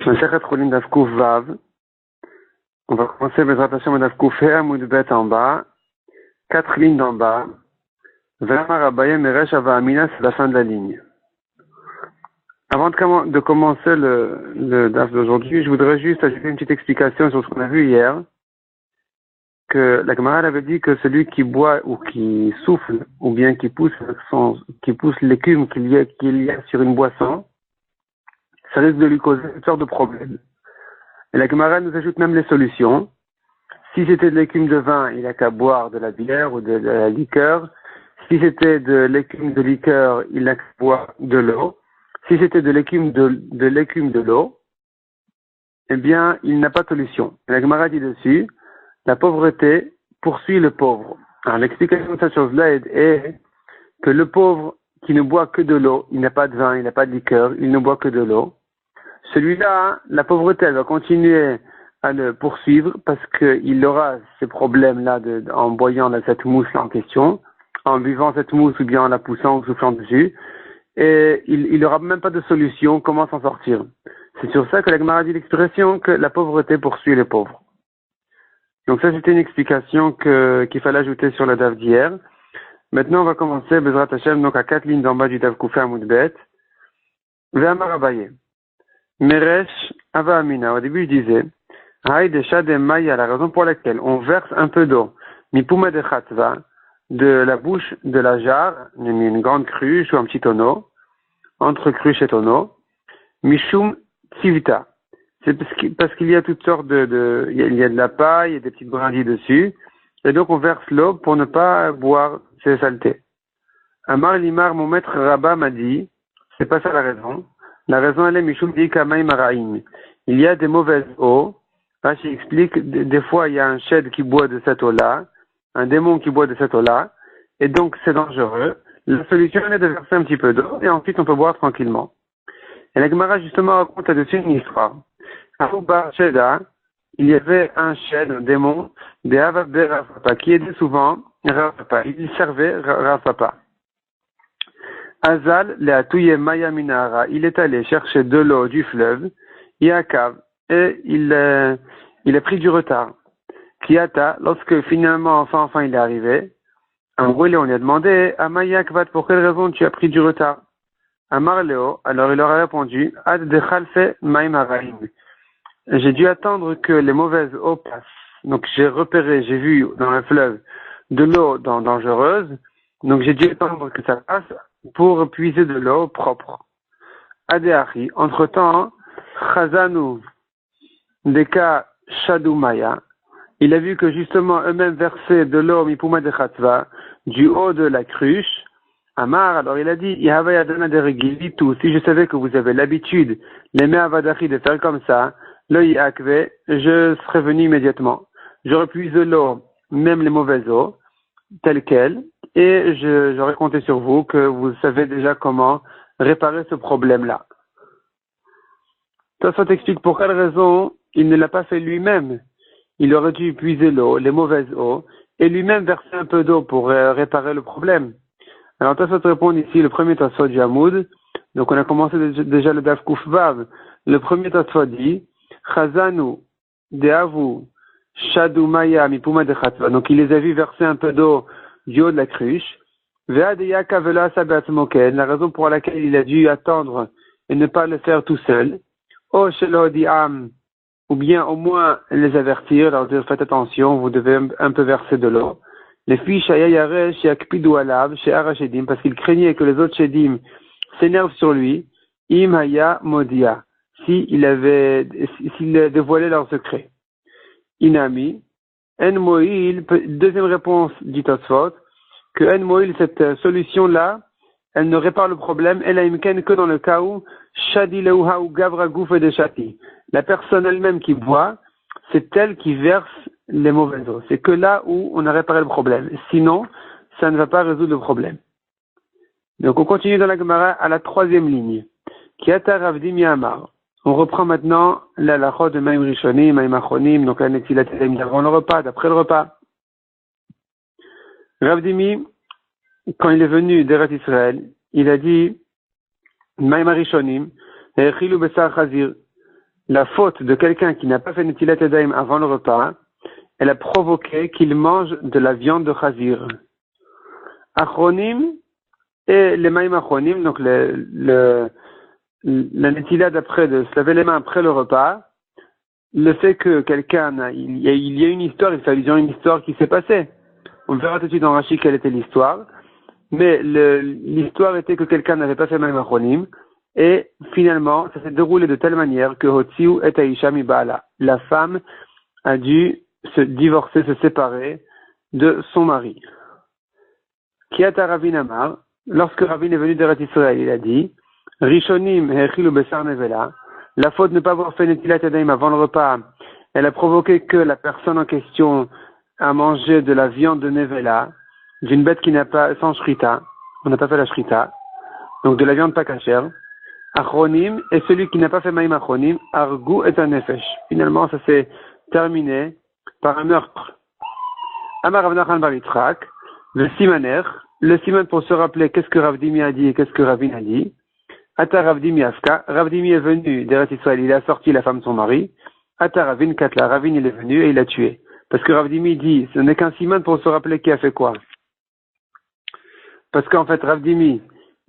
Masechet Chulin Daf Kuf Vav. On va commencer Bezrat Hashem Daf Kuf He Amud Bet en bas, 4 lignes d'en bas. V'amar Abaye Meresh Ava Amina, c'est la fin de la ligne. Avant de commencer le Daf d'aujourd'hui, je voudrais juste ajouter une petite explication sur ce qu'on a vu hier. Que la Gemara avait dit que celui qui boit ou qui souffle, ou bien qui pousse l'écume qu'il y a sur une boisson, ça risque de lui causer toutes sortes de problèmes. Et la Gemara nous ajoute même les solutions. Si c'était de l'écume de vin, il n'a qu'à boire de la bière ou de la liqueur. Si c'était de l'écume de liqueur, il n'a qu'à boire de l'eau. Si c'était de l'écume de l'eau, eh bien, il n'a pas de solution. Et la Gemara dit dessus, la pauvreté poursuit le pauvre. Alors, l'explication de cette chose-là est que le pauvre qui ne boit que de l'eau, il n'a pas de vin, il n'a pas de liqueur, il ne boit que de l'eau. Celui-là, la pauvreté, elle va continuer à le poursuivre parce qu'il aura ces problèmes-là en boyant cette mousse-là en question, en buvant cette mousse ou bien en la poussant ou soufflant dessus, et il n'aura même pas de solution comment s'en sortir. C'est sur ça que la Gemara dit l'expression que la pauvreté poursuit les pauvres. Donc ça, c'était une explication qu'il fallait ajouter sur le Daf d'hier. Maintenant, on va commencer Bezrat Hashem, donc à 4 lignes d'en bas du Daf Koufé Amud Bet. Ve'amar Abaye. Meresh Ava Amina. Au début, je disais, Haï de Shadem Maya, la raison pour laquelle on verse un peu d'eau, Mipuma de Khatva, de la bouche de la jarre, une grande cruche ou un petit tonneau, entre cruche et tonneau, Mishum Tivita. C'est parce qu'il y a toutes sortes il y a de la paille, il y a des petites brindilles dessus, et donc on verse l'eau pour ne pas boire ces saletés. Amar Limar, mon maître Rabbah m'a dit, c'est pas ça la raison. La raison elle est Mishum Dikamayim Araim. Il y a des mauvaises eaux. Rashi explique, des fois il y a un shed qui boit de cette eau-là, un démon qui boit de cette eau-là, et donc c'est dangereux. La solution est de verser un petit peu d'eau, et ensuite on peut boire tranquillement. Et la Gemara justement raconte là-dessus une histoire. À Bar Sheda, il y avait un shed, un démon, des Havab Rafapa, qui aidait souvent Rafapa. Il servait Rafapa. Azal, le Atouye Maya Minara, il est allé chercher de l'eau du fleuve, Yaakav, et il a pris du retard. Kiata, lorsque finalement, enfin, il est arrivé, un brûlé, on lui a demandé, Amayakvat, pour quelle raison tu as pris du retard? Amar Léo, alors il leur a répondu, Ad de Khalfe Maim Araim. J'ai dû attendre que les mauvaises eaux passent. Donc j'ai vu dans le fleuve de l'eau dangereuse. Donc j'ai dû attendre que ça passe pour puiser de l'eau propre. Adeachi, entre-temps, Chazanu Deka Shadumaya, il a vu que justement eux-mêmes versaient de l'eau Mipuma de Khatva du haut de la cruche. Amar, alors il a dit, si je savais que vous avez l'habitude, les Me'avadachi, de faire comme ça, l'œil akve, je serais venu immédiatement. J'aurais puisé de l'eau, même les mauvaises eaux, telles quelles, et j'aurais compté sur vous que vous savez déjà comment réparer ce problème-là. Ça t'explique pour quelle raison il ne l'a pas fait lui-même. Il aurait dû puiser l'eau, les mauvaises eaux, et lui-même verser un peu d'eau pour réparer le problème. Alors, Tassot répond ici, le premier Tassot du Hamoud. Donc, on a commencé déjà le Daf Kuf Vav. Le premier Tassot dit, Chazanu, Deavu, Shadu Maya, Mipuma de Khatva. Donc, il les a vus verser un peu d'eau du haut de la cruche. Vea de Yaka Vela Sabat Moken, la raison pour laquelle il a dû attendre et ne pas le faire tout seul. O Shelo Diam, ou bien au moins les avertir, leur dire, faites attention, vous devez un peu verser de l'eau. Les filles Shayayare, Shakpidou Alav, chez Arashedim, parce qu'il craignait que les autres Shedim s'énervent sur lui, Im Haya Modia, s'il dévoilait leur secret. Inami, En Moïl, deuxième réponse dit Tosfot, que En Moïl, cette solution-là, elle ne répare le problème, elle a imken que dans le cas où Shadi Leuha ou Gavra Gouf et de Shati. La personne elle-même qui boit, c'est elle qui verse les mauvaises eaux. C'est que là où on a réparé le problème. Sinon, ça ne va pas résoudre le problème. Donc on continue dans la Gemara à la 3e ligne. Kiata Ravdim Yamar. On reprend maintenant la lacha de Maim Rishonim, Maim Achronim, donc la Netilat Yadayim avant le repas, d'après le repas. Ravdimi, quand il est venu d'Eretz Israël, il a dit Maim Rishonim, Echilou Besar Chazir. la faute de quelqu'un qui n'a pas fait Netilat Yadayim avant le repas, elle a provoqué qu'il mange de la viande de chazir. Achronim et les maïm achronim, donc la Netilat d'après de se laver les mains après le repas, le fait que quelqu'un, il y a une histoire, il fait allusion à une histoire qui s'est passée. On verra tout de suite dans Rashi quelle était l'histoire. Mais l'histoire était que quelqu'un n'avait pas fait maïm achronim. Et finalement, ça s'est déroulé de telle manière que Hotziu et Aisha mi Baala. La femme a dû se divorcer, se séparer de son mari. Kiata Ravin Amar, lorsque Ravin est venu d'Eretz Israël, il a dit, Rishonim hechilu besar nevela, la faute de ne pas avoir fait Netilat Yadayim avant le repas, elle a provoqué que la personne en question a mangé de la viande de nevela, d'une bête qui n'a pas, sans shrita, on n'a pas fait la shrita, donc de la viande pas cachère. Achronim, et celui qui n'a pas fait maïm achronim, argu et un nefesh. Finalement, ça s'est terminé par un meurtre. Amar Rav Nachman bar Yitzhak, le simaner, le siman pour se rappeler qu'est-ce que Rav Dimi a dit et qu'est-ce que Ravin a dit. Ata Rav Dimi Afka, Rav Dimi est venu d'Eretz Israël, il a sorti la femme de son mari. Ata Ravin Katla, Ravin il est venu et il l'a tué. Parce que Rav Dimi dit, ce n'est qu'un siman pour se rappeler qui a fait quoi. Parce qu'en fait, Rav Dimi,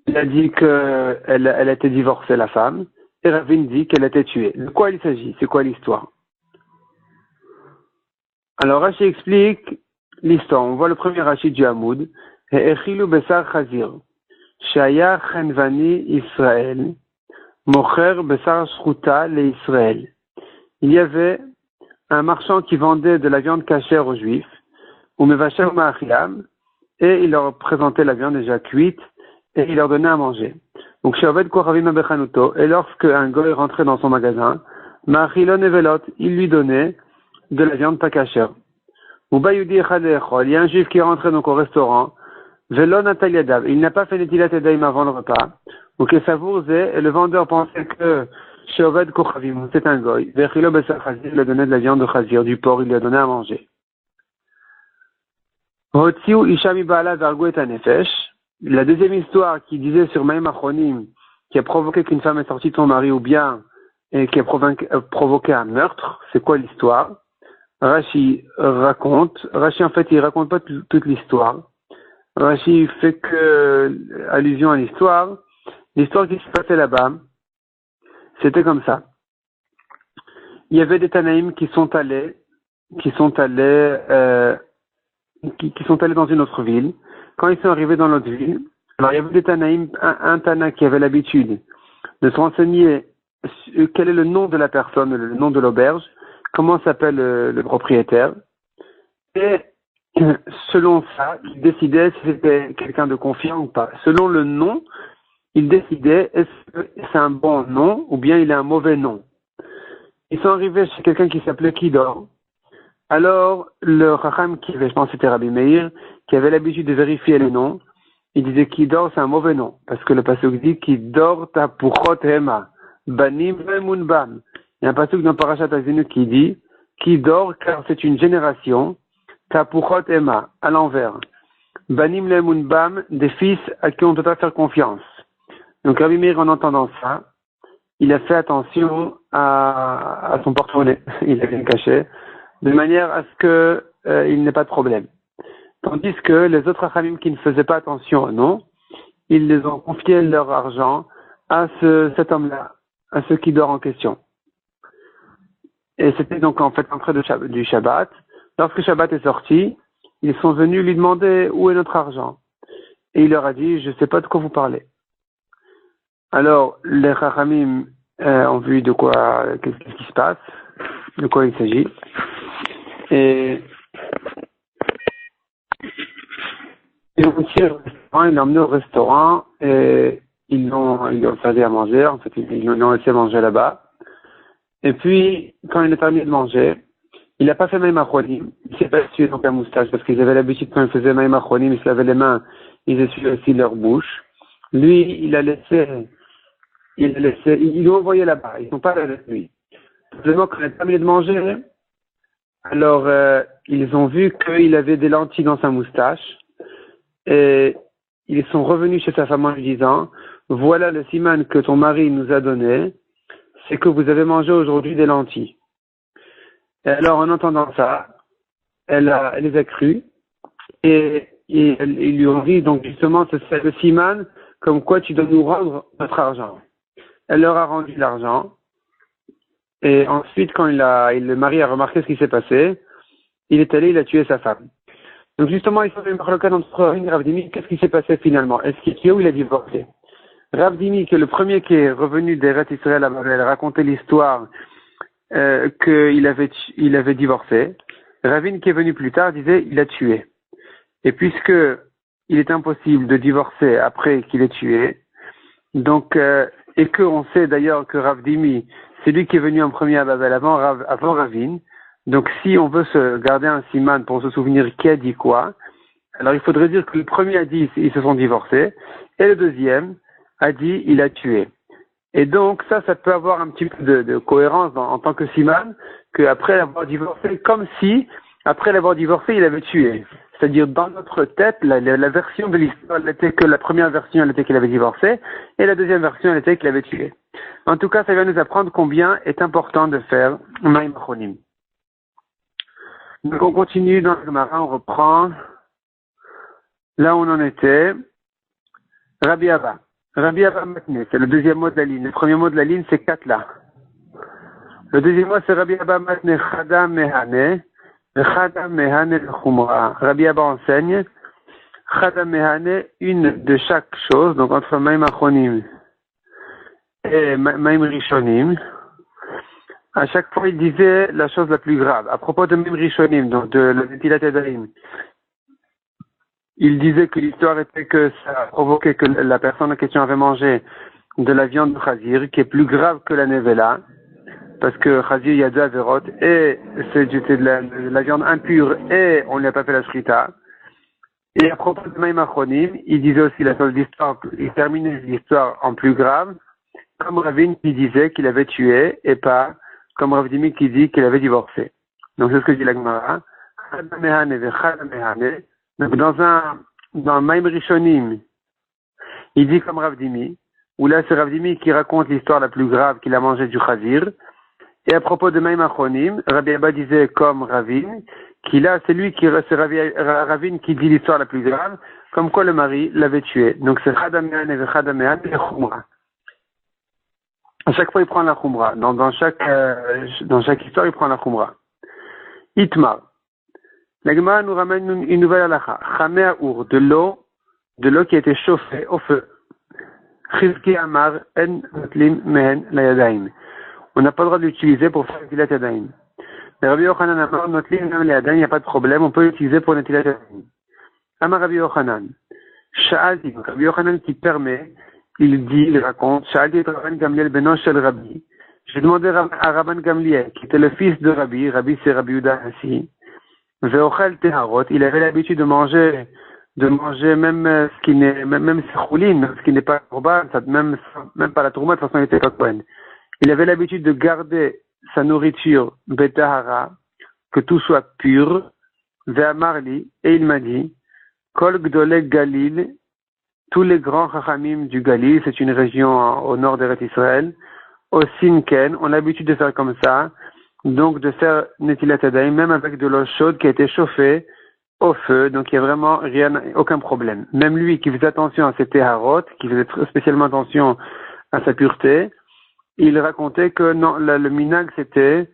il a dit qu'elle a été divorcée, la femme, et Ravin dit qu'elle a été tuée. De quoi il s'agit? C'est quoi l'histoire? Alors Rashi explique l'histoire. On voit le premier Rashi du Hamoud. Echilu besar chazir, shaya chenvani Israël, mocher besar shruta le Israël. Il y avait un marchand qui vendait de la viande cachère aux Juifs, ou mevasher ma'achilam, et il leur présentait la viande déjà cuite, et il leur donnait à manger. Donc, Sheoved Koravim Abechanuto, et lorsque un goy rentrait dans son magasin, Ma'achilon Evelot, il lui donnait de la viande pas cachère. Ou Bayudi Echadechol, il y a un juif qui est rentré donc au restaurant, Velon Nataliadav, il n'a pas fait Netilat Yadayim avant le repas. Ou Kesavourze, et le vendeur pensait que Sheoved Koravim, c'est un goy. Vechilo Besar Chazir, il a donné de la viande de Chazir, du porc, il lui a donné à manger. Hotziu Ishami Baala Vergo et Anefesh. La deuxième histoire qui disait sur Maïm Achronim, qui a provoqué qu'une femme est sortie de son mari ou bien, et qui a provoqué un meurtre, c'est quoi l'histoire? Rashi raconte, Rashi en fait il raconte pas toute l'histoire. Rashi fait que allusion à l'histoire. L'histoire qui se passait là-bas, c'était comme ça. Il y avait des Tanaïm qui sont allés dans une autre ville. Quand ils sont arrivés dans l'autre ville, alors il y avait des Tanaïm, un Tana qui avait l'habitude de se renseigner quel est le nom de la personne, le nom de l'auberge, comment s'appelle le propriétaire, et selon ça, il décidait si c'était quelqu'un de confiant ou pas. Selon le nom, il décidait est-ce que c'est un bon nom ou bien il est un mauvais nom. Ils sont arrivés chez quelqu'un qui s'appelait Kidor. Alors, le Chacham qui avait, je pense que c'était Rabbi Meir, qui avait l'habitude de vérifier les noms, il disait Kidor, c'est un mauvais nom. Parce que le pasuk dit Kidor tapuchot hema, banim lemunbam. Il y a un pasuk dans Parashat Azinu qui dit Kidor, car c'est une génération, tapuchot hema, à l'envers. Banim lemunbam, des fils à qui on ne peut pas faire confiance. Donc Rabbi Meir, en entendant ça, il a fait attention à son porte-monnaie. Il l'a bien caché, de manière à ce que il n'ait pas de problème. Tandis que les autres Achamim qui ne faisaient pas attention au nom, ils les ont confié leur argent à cet homme-là, à ceux qui dort en question. Et c'était donc en fait l'entrée du Shabbat. Lorsque Shabbat est sorti, ils sont venus lui demander où est notre argent. Et il leur a dit, je ne sais pas de quoi vous parlez. Alors, les Chachamim ont vu qu'est-ce qui se passe, de quoi il s'agit. Et ils ont tiré au restaurant, ils l'ont emmené au restaurant et ils l'ont servi à manger. En fait, ils l'ont laissé manger là-bas. Et puis, quand il a terminé de manger, il n'a pas fait Maïm Achronim. Il s'est pas essuyé donc la moustache parce qu'ils avaient l'habitude quand ils faisaient Maïm Achronim, ils se lavaient les mains, ils essuyaient aussi leur bouche. Lui, ils l'ont envoyé là-bas. Ils ne sont pas allés avec lui. Simplement, quand il a terminé de manger, alors ils ont vu qu'il avait des lentilles dans sa moustache. Et ils sont revenus chez sa femme en lui disant, voilà le siman que ton mari nous a donné, c'est que vous avez mangé aujourd'hui des lentilles. Et alors, en entendant ça, elle les a crues et ils lui ont dit, donc justement, c'est le siman, comme quoi tu dois nous rendre notre argent. Elle leur a rendu l'argent et ensuite, quand le mari a remarqué ce qui s'est passé, il est allé, il a tué sa femme. Donc justement, il faut une marloquette entre Ravine et Rav Dimi. Qu'est-ce qui s'est passé finalement? Est-ce qu'il est tué ou il a divorcé? Rav Dimi, qui est le premier qui est revenu d'Eretz Israël à Babel, racontait l'histoire qu'il avait divorcé. Ravine, qui est venu plus tard, disait il a tué. Et puisque il est impossible de divorcer après qu'il ait tué, donc et qu'on sait d'ailleurs que Rav Dimi, c'est lui qui est venu en premier à Babel avant Ravine. Donc si on veut se garder un siman pour se souvenir qui a dit quoi, alors il faudrait dire que le premier a dit ils se sont divorcés et le deuxième a dit il a tué. Et donc ça peut avoir un petit peu de cohérence en tant que siman, qu'après l'avoir divorcé, comme si après l'avoir divorcé il avait tué. C'est-à-dire dans notre tête, la version de l'histoire elle était que la première version elle était qu'il avait divorcé et la deuxième version elle était qu'il avait tué. En tout cas, ça vient nous apprendre combien est important de faire Maim Achronim. Donc on continue dans le Gemara, on reprend là où on en était. Rabbi Abba Matne, c'est le deuxième mot de la ligne. Le premier mot de la ligne, c'est Katla. Le deuxième mot, c'est Rabbi Abba Matne Chada Mehane, Chada Mehane le Khumra. Rabbi Abba enseigne Chada Mehane, une de chaque chose, donc entre Maim Achronim et Maim Rishonim. À chaque fois, il disait la chose la plus grave. À propos de Maim Rishonim, donc de la Netilat Yadayim, il disait que l'histoire était que ça a provoqué que la personne en question avait mangé de la viande de Khazir, qui est plus grave que la Nevela, parce que Khazir, il y a deux avérotes, et c'est de la viande impure, et on ne lui a pas fait la shrita. Et à propos de Maim Achronim, il disait aussi la chose d'histoire, il terminait l'histoire en plus grave, comme Ravine qui disait qu'il avait tué, et pas comme Rav Dimi qui dit qu'il avait divorcé. Donc c'est ce que dit la Gemara. Donc dans Maim Rishonim, il dit comme Rav Dimi, où là c'est Rav Dimi qui raconte l'histoire la plus grave qu'il a mangé du Khazir. Et à propos de Maim Achronim, Rabbi Abba disait comme Ravine, qui là c'est Ravine qui dit l'histoire la plus grave, comme quoi le mari l'avait tué. Donc c'est Chadamehan et Chadamehan et Khumra. À chaque fois, il prend la khumra. Dans chaque histoire, il prend la khumra. Itmar. La Gemara nous ramène une nouvelle halakha. Chamea ur, de l'eau qui a été chauffée au feu. Chizki amar en notlim mehen la yadayim. On n'a pas le droit de l'utiliser pour faire netilat yadayim. Mais Rabbi Yochanan amar notlim mehen la yadayim, il n'y a pas de problème, on peut l'utiliser pour netilat yadayim. Amar Rabbi Yochanan. Sha'alti, Rabbi Yochanan qui permet, il raconte, Sha'alti et Rabban Gamliel beno shel Rabbi. J'ai demandé à Rabban Gamliel, qui était le fils de Rabbi c'est Rabbi Yehuda ainsi. Ve'ochel teharot, il avait l'habitude de manger même ce qui n'est, même ce qui n'est pas corban, même pas la tourma, de toute façon il était pas kohen. Il avait l'habitude de garder sa nourriture betahara, que tout soit pur, ve'amarli, et il m'a dit, kol gdolek Galil, tous les grands chachamim du Galil, c'est une région au nord d'Eretz Israël, au Sinken, on a l'habitude de faire comme ça, donc de faire netilat yadayim, même avec de l'eau chaude qui a été chauffée au feu, donc il n'y a vraiment aucun problème. Même lui qui faisait attention à ses teharot, qui faisait spécialement attention à sa pureté, il racontait que non, le minag c'était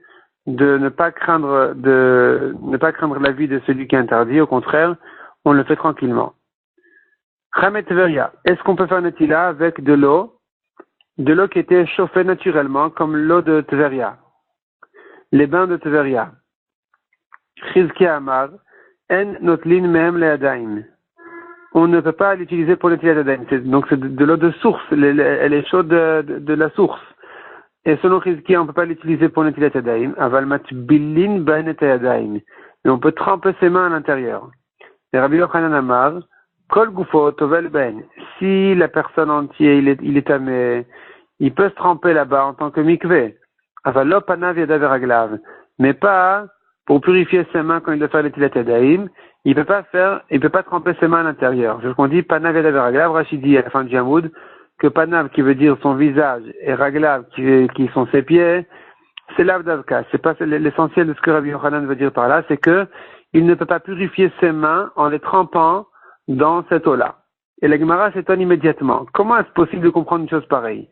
de ne pas craindre la vie de celui qui est interdit, au contraire, on le fait tranquillement. Chamet Tveria, est-ce qu'on peut faire netila avec de l'eau qui était chauffée naturellement, comme l'eau de Tveria, les bains de Tveria? Chizki Amar, en notlin mehem le'adaim. On ne peut pas l'utiliser pour netilat yadayim. Donc c'est de l'eau de source, elle est chaude de la source. Et selon Chizki, on ne peut pas l'utiliser pour netilat yadayim. Aval matbillin ba'net yadayim. Mais on peut tremper ses mains à l'intérieur. Et Rabbi Yochanan Amar, Kol gufo tovel ben. Si la personne entière, il est tamé, il peut se tremper là-bas en tant que mikvé. Avalo panav yadav raglav. Mais pas pour purifier ses mains quand il doit faire les netilat yadayim. Il peut pas tremper ses mains à l'intérieur. C'est ce qu'on dit, panav yadav raglav. Rachid dit à la fin du Yamoud que panav qui veut dire son visage et raglav qui sont ses pieds, c'est l'avdavka. C'est pas l'essentiel de ce que Rabbi Yochanan veut dire par là, c'est que il ne peut pas purifier ses mains en les trempant dans cette eau-là. Et la Gemara s'étonne immédiatement. Comment est-ce possible de comprendre une chose pareille?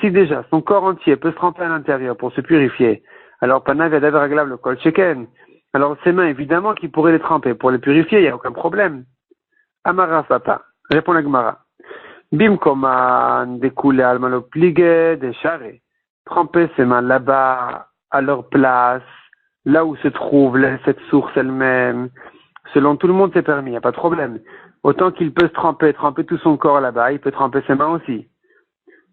Si déjà son corps entier peut se tremper à l'intérieur pour se purifier, alors panav yadav raglav le kol sheken. Alors ses mains, évidemment, qu'il pourrait les tremper pour les purifier, il n'y a aucun problème. Amara Fata, répond la Gemara. Bimkoman, découlé almalo pligé, décharé. Tremper ses mains là-bas, à leur place, là où se trouve cette source elle-même. Selon tout le monde, c'est permis, il n'y a pas de problème. Autant qu'il peut se tremper tout son corps là-bas, il peut tremper ses mains aussi.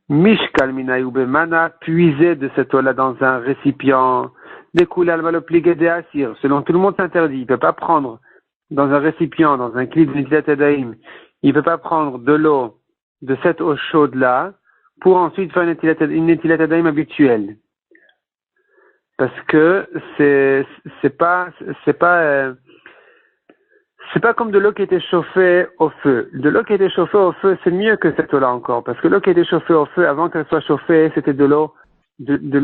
Mishkal minayu bemana, puiser de cette eau-là dans un récipient. Découlé almalo pligé de asir. Selon tout le monde, c'est interdit. Il ne peut pas prendre dans un récipient, dans un clip d'Netilat Yadayim, il ne peut pas prendre de l'eau de cette eau chaude-là pour ensuite faire une Netilat Yadayim habituelle. Parce que c'est pas comme de l'eau qui était chauffée au feu. De l'eau qui était chauffée au feu, c'est mieux que cette eau-là encore. Parce que l'eau qui était chauffée au feu, avant qu'elle soit chauffée, c'était de l'eau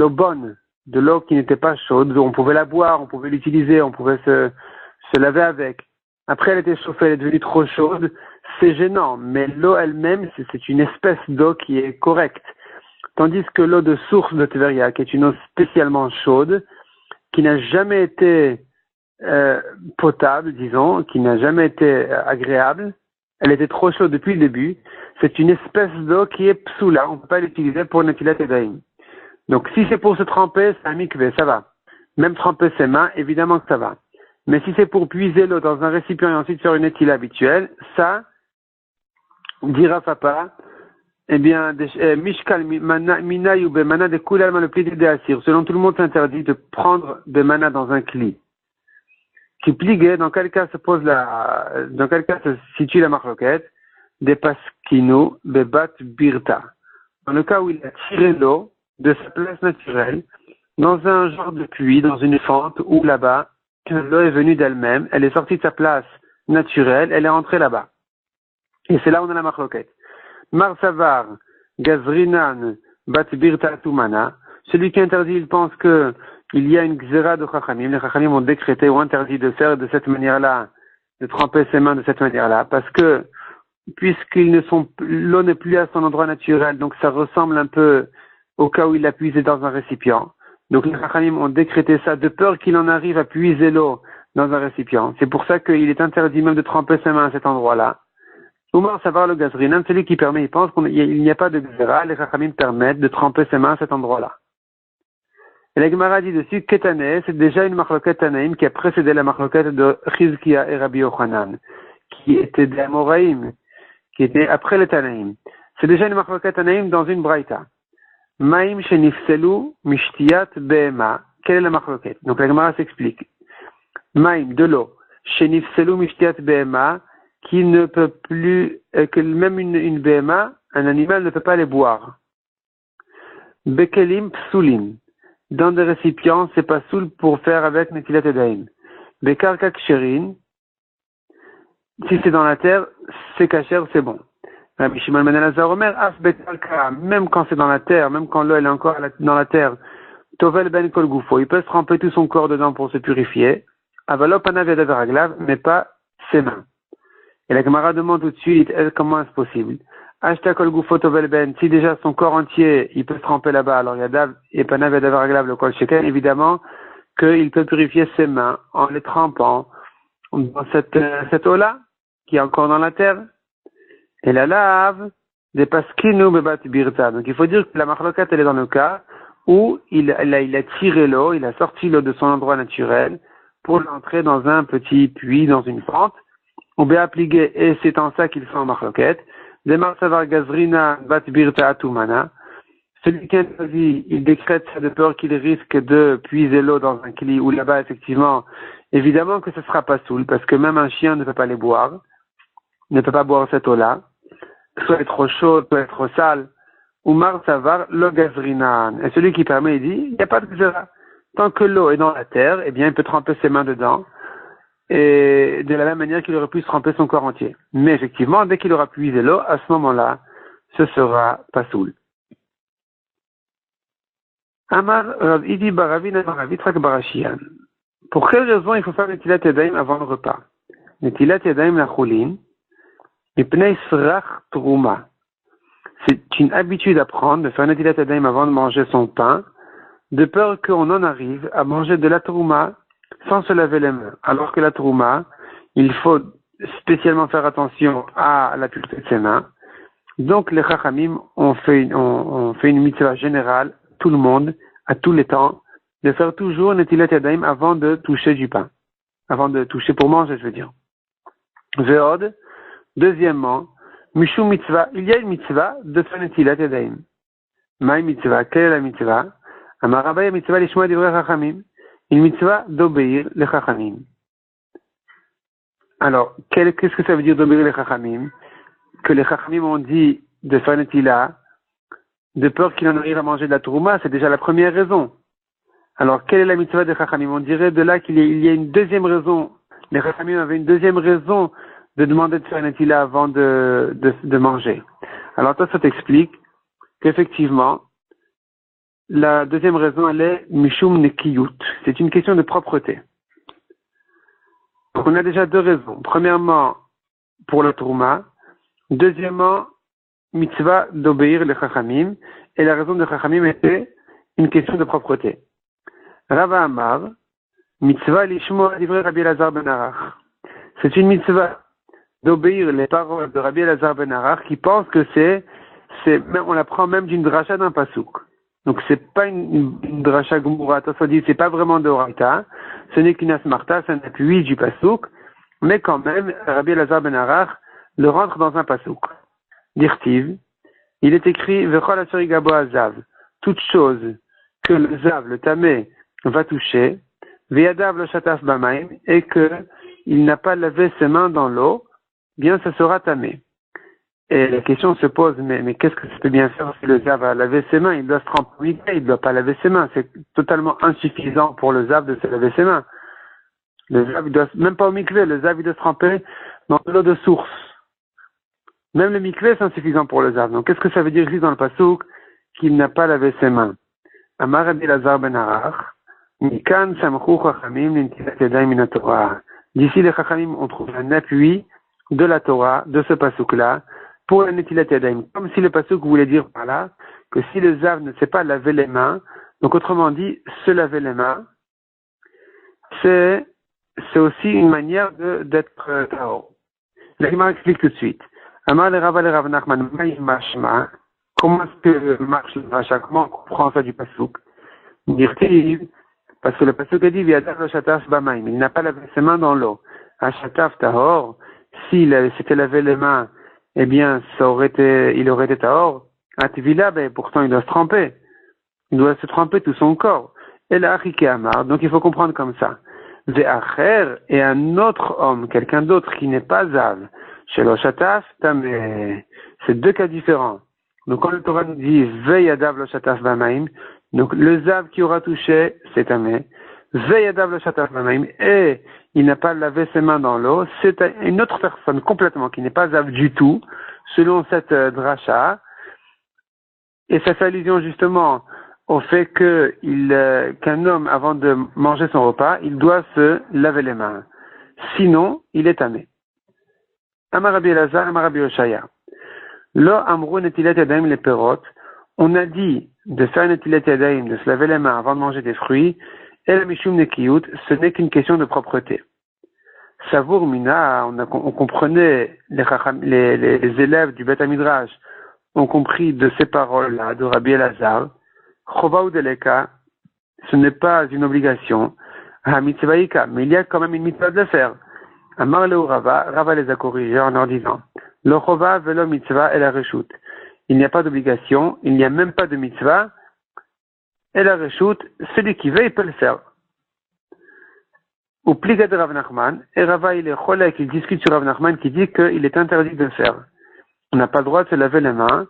bonne. De l'eau qui n'était pas chaude. On pouvait la boire, on pouvait l'utiliser, on pouvait se laver avec. Après, elle était chauffée, elle est devenue trop chaude. C'est gênant. Mais l'eau elle-même, c'est une espèce d'eau qui est correcte. Tandis que l'eau de source de Tveria, qui est une eau spécialement chaude, qui n'a jamais été potable, disons, qui n'a jamais été agréable, elle était trop chaude depuis le début, c'est une espèce d'eau qui est psoula, on ne peut pas l'utiliser pour Netilat Yadayim. Donc si c'est pour se tremper, c'est un mikvé, ça va. Même tremper ses mains, évidemment que ça va. Mais si c'est pour puiser l'eau dans un récipient et ensuite faire une Netilat habituelle, ça, dira papa, eh bien, Mishkal Mina ou Bemana de Kulalma le pli de Asir. Selon tout le monde, c'est interdit de prendre des manas dans un cli. Qui pligue, dans quel cas se situe la marloquette? Des paskino, bebat birta. Dans le cas où il a tiré l'eau de sa place naturelle, dans un genre de puits, dans une fente, où là-bas, l'eau est venue d'elle-même, elle est sortie de sa place naturelle, elle est rentrée là-bas. Et c'est là où on a la marloquette. Marsavar, Gazrinan, Batbirta Tumana, celui qui interdit, il pense que il y a une xéra de Chachamim. Les Chachamim ont décrété ou interdit de faire de cette manière-là, de tremper ses mains de cette manière-là, parce que, l'eau n'est plus à son endroit naturel, donc ça ressemble un peu au cas où il l'a puisé dans un récipient. Donc les Chachamim ont décrété ça de peur qu'il en arrive à puiser l'eau dans un récipient. C'est pour ça qu'il est interdit même de tremper ses mains à cet endroit-là. Oumar Savar le Gazrinan, celui qui permet, il pense qu'il n'y a pas de xéra, les Chachamim permettent de tremper ses mains à cet endroit-là. Et la Gemara dit dessus, Ketane, c'est déjà une marloquette Tanaïm qui a précédé la marloquette de Chizkia et Rabbi Yochanan, qui était des Amoraïm, qui était après les Tanaïm. C'est déjà une marloquette Tanaïm dans une braïta. Maïm shenifselu mishtiyat behema. Quelle est la marloquette? Donc la Gemara s'explique. Maïm, de l'eau. Shenifselu mishtiyat behema, qui ne peut plus, que même une behema, un animal ne peut pas les boire. Bekelim psulim. Dans des récipients, c'est pas soul pour faire avec Netilat Yadayim. Bekarka ksherin, si c'est dans la terre, c'est kasher, c'est bon. Rabbi Shimon ben Elazar Omer, af bekarka, même quand c'est dans la terre, même quand l'eau elle est encore dans la terre, tovel ben kol gufo, il peut se tremper tout son corps dedans pour se purifier. Avalop anav yadav raglav, mais pas ses mains. Et la Gemara demande tout de suite, comment est-ce possible? Ashta kol gufo tovel ben, si déjà son corps entier, il peut se tremper là-bas, alors yadav et panav yadav raglav le kol sheken, évidemment qu'il peut purifier ses mains en les trempant dans cette eau-là, qui est encore dans la terre. Et la lave, des paskinu bebat birta. Donc il faut dire que la marlokat, elle est dans le cas où il a tiré l'eau, il a sorti l'eau de son endroit naturel pour l'entrer dans un petit puits, dans une fente. On peut appliquer, et c'est en ça qu'il fait en marloquette. Demar savar gazrina bat birta atumana. Celui qui interdit, il décrète ça de peur qu'il risque de puiser l'eau dans un kli où là-bas, effectivement, évidemment que ce sera pas soul, parce que même un chien ne peut pas les boire, ne peut pas boire cette eau-là, soit elle est trop chaude, soit elle est trop sale. Umar savar lo gazrinan. Et celui qui permet, il dit, il n'y a pas de xéra. Tant que l'eau est dans la terre, eh bien, il peut tremper ses mains dedans. et de la même manière qu'il aurait pu se tremper son corps entier. Mais effectivement, dès qu'il aura puisé l'eau, à ce moment-là, ce sera pasoul. Amar Rav Idi Baravin Amar Rav Yitzhak Barashian. Pour quelle raison il faut faire Netilat Yadayim avant le repas? Netilat Yadayim Lachulin, Mipnei Srach Truma. C'est une habitude à prendre de faire Netilat Yadayim avant de manger son pain, de peur qu'on en arrive à manger de la Truma sans se laver les mains. Alors que la Truma, il faut spécialement faire attention à la pureté de ses mains. Donc les Chachamim ont fait une mitzvah générale, tout le monde, à tous les temps, de faire toujours Netilat Yadayim avant de toucher du pain. Avant de toucher pour manger, je veux dire. Ve'od, deuxièmement, Mishum mitzvah, il y a une mitzvah de faire Netilat Yadayim. Maï mitzvah, quelle est la mitzvah? Amar Rabbi mitzvah lishma divrei Chachamim. Une mitzvah d'obéir les Chachamim. Alors, qu'est-ce que ça veut dire d'obéir les Chachamim? Que les Chachamim ont dit de faire Netilat, de peur qu'il en arrive à manger de la Trouma, c'est déjà la première raison. Alors, quelle est la mitzvah des Chachamim? On dirait de là qu'il y a une deuxième raison. Les Chachamim avaient une deuxième raison de demander de faire Netilat avant de manger. Alors, toi, ça t'explique qu'effectivement, la deuxième raison, elle est Mishum Nekiyut. C'est une question de propreté. Donc, on a déjà deux raisons. Premièrement, pour la Trouma. Deuxièmement, mitzvah d'obéir les Chachamim. Et la raison de Chachamim était une question de propreté. Rava Amar, mitzvah lishmoa divrei Rabbi Elazar ben Arach. C'est une mitzvah d'obéir les paroles de Rabbi Elazar ben Arach qui pense que on la prend même d'une dracha d'un pasouk. Donc c'est pas une dracha gmoura, ça dit, c'est pas vraiment de Horaïta, ce n'est qu'une asmarta, c'est un appui du pasouk, mais quand même, Rabbi Elazar ben Arach le rentre dans un pasouk. Dirtiv, il est écrit, Vechol asuri gabo azav, toute chose que le zav, le tamé, va toucher, Veyadav le shataf bamaim, et que il n'a pas lavé ses mains dans l'eau, bien ça sera tamé. Et la question se pose, mais qu'est-ce que ça peut bien faire si le zav a lavé ses mains? Il doit se tremper au mikvé, il ne doit pas laver ses mains. C'est totalement insuffisant pour le zav de se laver ses mains. Le zav, il doit, même pas au mikvé, le zav, il doit se tremper dans de l'eau de source. Même le mikvé, c'est insuffisant pour le zav. Donc, qu'est-ce que ça veut dire ici dans le pasouk? Qu'il n'a pas lavé ses mains. Amar Rabbi Elazar ben Arach, Mikan samchu chachamim l'netilat yadayim min haTorah. D'ici, les chachamim ont trouvé un appui de la Torah, de ce pasouk-là, pour la netilat yadayim. Comme si le pasouk voulait dire par là, que si le zav ne sait pas laver les mains, donc autrement dit, se laver les mains, c'est aussi une manière d'être tahor. La Gemara explique tout de suite. Amar le Rav Nachman, mashma, comment est-ce que marche le rachat? Comment on comprend ça du pasouk? Parce que le pasouk a dit, V'yadav lo shataf b'mayim, il n'a pas lavé ses mains dans l'eau. Shataf tahor, s'il s'était lavé les mains, eh bien, il aurait été tahor. Ativila, pourtant il doit se tremper. Il doit se tremper tout son corps. Et la achike amar, donc il faut comprendre comme ça. Ve'acher, et un autre homme, quelqu'un d'autre qui n'est pas zav, chez le shataf, c'est deux cas différents. Donc quand le Torah nous dit Ve'yadav lo shataf b'mayim, donc le zav qui aura touché, c'est tamé. Ve'yadav lo shataf b'mayim, et il n'a pas lavé ses mains dans l'eau, c'est une autre personne complètement qui n'est pas zav du tout, selon cette dracha. Et ça fait allusion justement au fait qu'un homme, avant de manger son repas, il doit se laver les mains. Sinon, il est tamé. Amar Rabbi Elazar, Amar Rabbi Yoshaya. Lo amrou netilat yadayim les perot. On a dit de faire netilat yadayim, de se laver les mains avant de manger des fruits, et la mishum nekiyut, ce n'est qu'une question de propreté. Savour mina, on comprenait, les élèves du Beth Midrash ont compris de ces paroles-là, de Rabbi Elazar, chova ou deleka, ce n'est pas une obligation, ha mitzvaïka, mais il y a quand même une mitzvah de le faire. Amar le Rava les a corrigés en leur disant, le chova velo mitzvah et la reshut. Il n'y a pas d'obligation, il n'y a même pas de mitzvah, et la reshut, celui qui veut, il peut le faire. Ou pliga de Rav Nachman, et Rava il est cholek, il discute sur Rav Nachman qui dit qu'il est interdit de le faire. On n'a pas le droit de se laver les mains,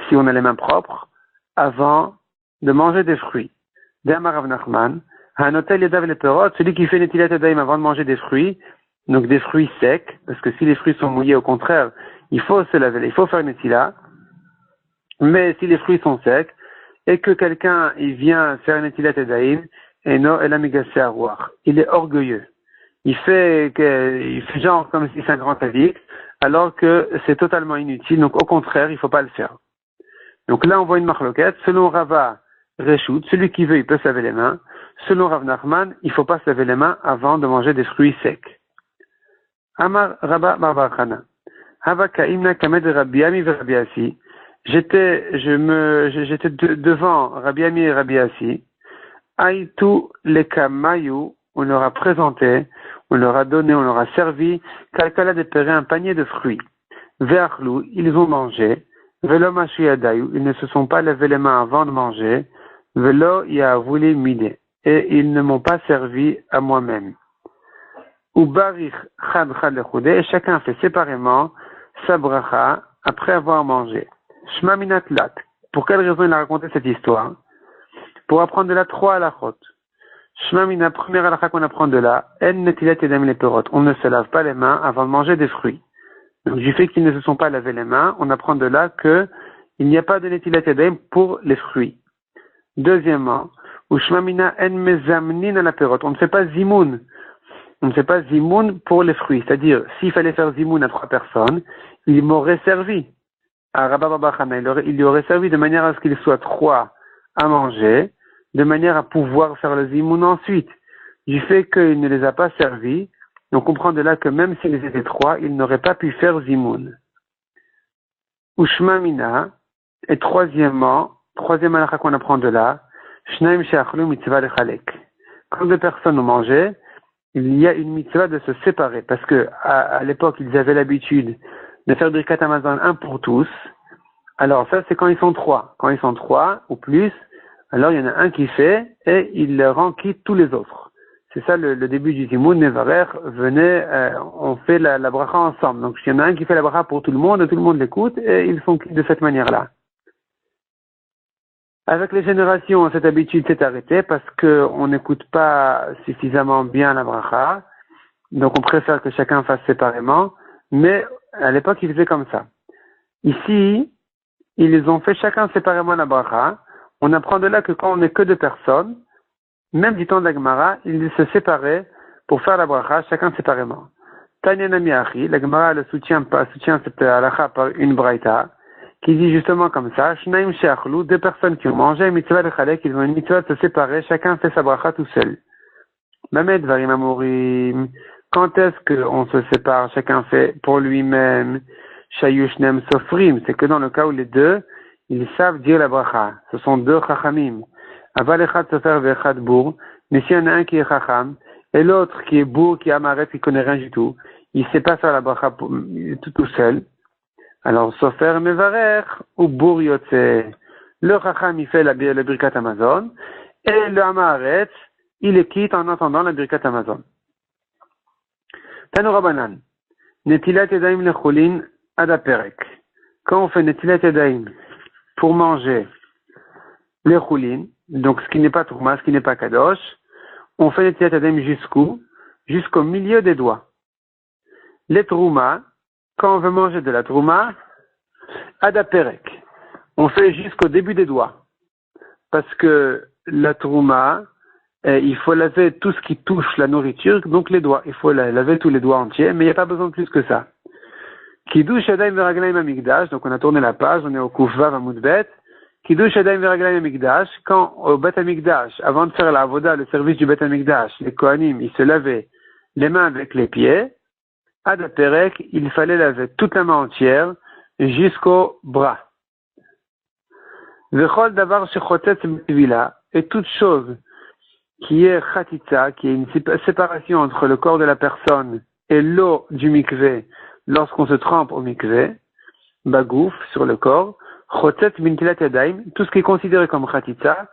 si on a les mains propres, avant de manger des fruits. D'Amar Rav Nachman, Hanotel Yadav les perot, celui qui fait Netilat Yadayim avant de manger des fruits, donc des fruits secs, parce que si les fruits sont mouillés, au contraire, il faut se laver, il faut faire une Netila. Mais si les fruits sont secs, et que quelqu'un, il vient faire une Netilat Yadayim, et non, elle a migassé à voir. Il est orgueilleux. Il fait genre comme si c'est un grand addict, alors que c'est totalement inutile. Donc, au contraire, il faut pas le faire. Donc là, on voit une marloquette. Selon Rava Reshout, celui qui veut, il peut se laver les mains. Selon Rav Nachman, il faut pas se laver les mains avant de manger des fruits secs. Amar Rabba Bar Chana. Hava Kaimna Kamed Rabbi Ami ve Rabbi Asi. J'étais devant Rabbi Ami et Rabbi Asi. Aïtou Lekamayu, on leur a présenté, on leur a donné, on leur a servi, Kalkala dépéré un panier de fruits. Ve'achlou, ils ont mangé. Velo Mashuyadayu, ils ne se sont pas lavé les mains avant de manger. Velo Yahavuli Mide, et ils ne m'ont pas servi à moi-même. Ubarich Chad Chad Lechoudé, et chacun fait séparément sa bracha après avoir mangé. Shma Minat Lat. Pour quelle raison il a raconté cette histoire? Pour apprendre de là 3 halachot. Shma Mina, première halakha qu'on apprend de là, En Netilat Yadayim les perot. On ne se lave pas les mains avant de manger des fruits. Donc, du fait qu'ils ne se sont pas lavés les mains, on apprend de là que il n'y a pas de Netilat Yadayim pour les fruits. Deuxièmement, Ushma Mina En Mezamnin à la perot. On ne fait pas zimoun. On ne fait pas zimoun pour les fruits. C'est-à-dire, s'il fallait faire zimoun à 3 personnes, il m'aurait servi. À Rabba Bar Chana, il lui aurait servi de manière à ce qu'il soit 3 à manger, de manière à pouvoir faire le zimoun ensuite. Du fait qu'il ne les a pas servis, on comprend de là que même s'ils étaient 3, ils n'auraient pas pu faire zimoun. Ushma Mina, et troisième halakha qu'on apprend de là, Shnaim she'achlu mitzvah lechalek. Quand 2 personnes ont mangé, il y a une mitzvah de se séparer, parce que à l'époque, ils avaient l'habitude de faire Birkat Hamazon un pour tous. Alors ça, c'est quand ils sont 3. Quand ils sont 3 ou plus, alors il y en a un qui fait et il rend quitte tous les autres. C'est ça le début du Zimoun. Nevarer, venez, on fait la bracha ensemble. Donc il y en a un qui fait la bracha pour tout le monde et tout le monde l'écoute et ils font quitte de cette manière-là. Avec les générations, cette habitude s'est arrêtée parce qu'on n'écoute pas suffisamment bien la bracha. Donc on préfère que chacun fasse séparément. Mais à l'époque, ils faisaient comme ça. Ici, ils ont fait chacun séparément la bracha. On apprend de là que quand on n'est que 2 personnes, même du temps de la Gemara, ils se séparaient pour faire la bracha, chacun séparément. Tanya Nami Achi, la Gemara le soutient cette halakha par une braïta, qui dit justement comme ça, Shnaim she'achlu, 2 personnes qui ont mangé, mitzvah lechalek, ils ont une mitzvah de se séparer, chacun fait sa bracha tout seul. Mamed varim amorim, quand est-ce qu'on se sépare, chacun fait pour lui-même, shayushnem sofrim, c'est que dans le cas où les 2, ils savent dire la bracha. Ce sont 2 chachamim. Aval echad sofer ve'echad bour. Mais s'il y en a un qui est chacham, et l'autre qui est bourg, qui est amaret, qui connaît rien du tout, il sait pas faire la bracha tout seul. Alors, sofer mevarer, ou bourg yotze. Le chacham, il fait le birkat Hamazon, et le amaret, il est quitte en entendant la birkat Hamazon. Tanu Rabbanan. Netilat yadayim lechulin adaperek. Quand on fait netilat yadayim pour manger les choulines, donc ce qui n'est pas tourma, ce qui n'est pas kadosh, on fait netilat yadayim jusqu'au milieu des doigts. Les trouma, quand on veut manger de la trouma, adaperek, on fait jusqu'au début des doigts. Parce que la trouma, il faut laver tout ce qui touche la nourriture, donc les doigts. Il faut laver tous les doigts entiers, mais il n'y a pas besoin de plus que ça. Kiddush Yadayim Veraglayim Amigdash, donc on a tourné la page, on est au Koufvav Amoudbet. Kiddush Yadayim Veraglayim Amigdash, quand au Bet Amigdash, avant de faire la avoda, le service du Bet Amigdash, les Kohanim, ils se lavaient les mains avec les pieds. Ad Perek, il fallait laver toute la main entière jusqu'au bras. Vechol Davar Shechotet Mivila, et toute chose qui est Khatitza, qui est une séparation entre le corps de la personne et l'eau du mikvé, lorsqu'on se trempe au mikvé, bagouf, sur le corps, chotet mintilat yadayim, tout ce qui est considéré comme khatitza,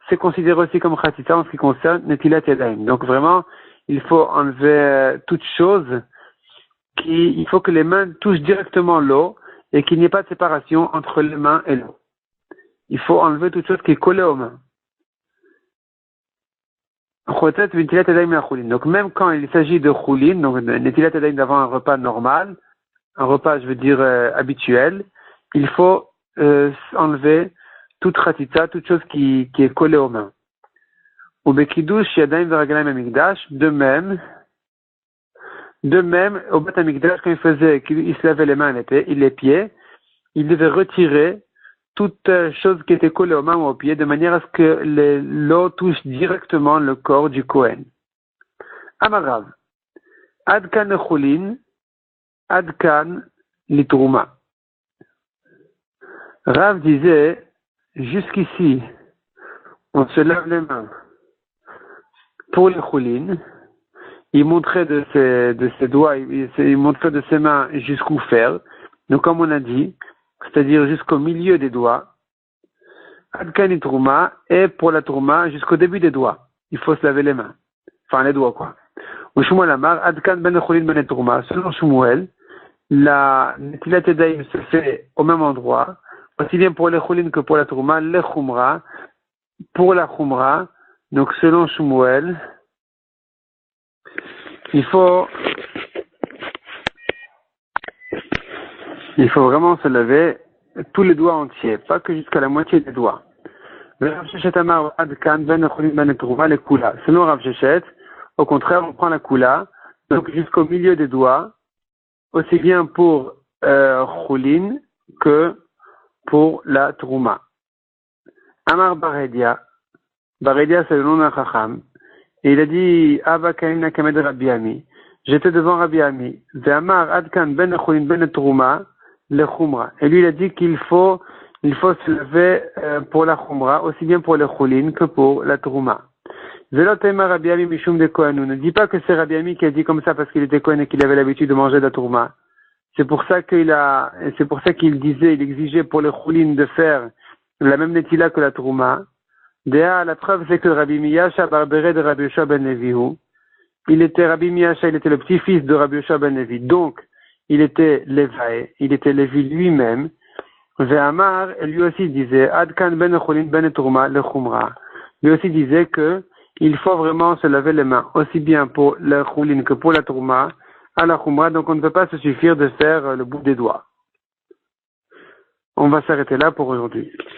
c'est considéré aussi comme khatitza en ce qui concerne netilat yadayim. Donc vraiment, il faut enlever toute chose il faut que les mains touchent directement l'eau et qu'il n'y ait pas de séparation entre les mains et l'eau. Il faut enlever toute chose qui est collée aux mains. Chotet v'netilat yadayim la choulin. Donc même quand il s'agit de choulin, donc netilat yadayim d'avoir un repas normal, un repas, je veux dire, habituel, il faut enlever toute ratita, toute chose qui est collée aux mains. Ou bekidush yadayim v'raglayim amigdash, de même, au Beth Amikdash, quand il se lavait les mains et les pieds, il devait retirer toute chose qui était collée aux mains ou aux pieds, de manière à ce que l'eau touche directement le corps du Kohen. Amarav. Adkan lechulin, adkan litrouma. Rav disait, jusqu'ici, on se lave les mains pour les chulin. Il montrait de ses doigts, il montrait de ses mains jusqu'où faire. Donc, comme on a dit, c'est-à-dire jusqu'au milieu des doigts. Adkan trouma, et pour la trouma, jusqu'au début des doigts. Il faut se laver les mains. Enfin, les doigts, quoi. Ou Shmuel Amar, Adkan ben chulin ben trouma. Selon Shmuel, la netilat yadayim se fait au même endroit, aussi bien pour les chulin que pour la trouma, les chumra, pour la chumra. Donc, selon Shmuel, il faut vraiment se laver tous les doigts entiers, pas que jusqu'à la moitié des doigts. Selon Rav Sheshet, au contraire, on prend la kula, donc jusqu'au milieu des doigts, aussi bien pour chulin que pour la trouma. Amar Baredia c'est le nom d'un chacham, et il a dit, Ava Kaimna Kamed Rabbi Ami. J'étais devant Rabbi Ami. Ve'amar Adkan ben chulin ben trouma le chumra. Et lui, il a dit qu'il faut se lever pour la chumra, aussi bien pour le chulin que pour la trouma. Ve'lo tema Rabbi Ami mishum de Kohanou. Ne dis pas que c'est Rabbi Ami qui a dit comme ça parce qu'il était Kohen et qu'il avait l'habitude de manger de la trouma. C'est pour ça qu'il exigeait pour le chulin de faire la même netila que la trouma. La preuve, c'est que Rabbi Miyasha barberet de Rabbi Yoshua ben Levihu. Rabbi Miyasha, il était le petit-fils de Rabbi Yoshua ben Levi. Donc, il était Lévaé, il était Lévi lui-même. Ve'amar, lui aussi disait, Adkan ben chulin ben trouma le chumra. Lui aussi disait que il faut vraiment se laver les mains, aussi bien pour le chulin que pour la trouma, à la chumra. Donc, on ne peut pas se suffire de faire le bout des doigts. On va s'arrêter là pour aujourd'hui.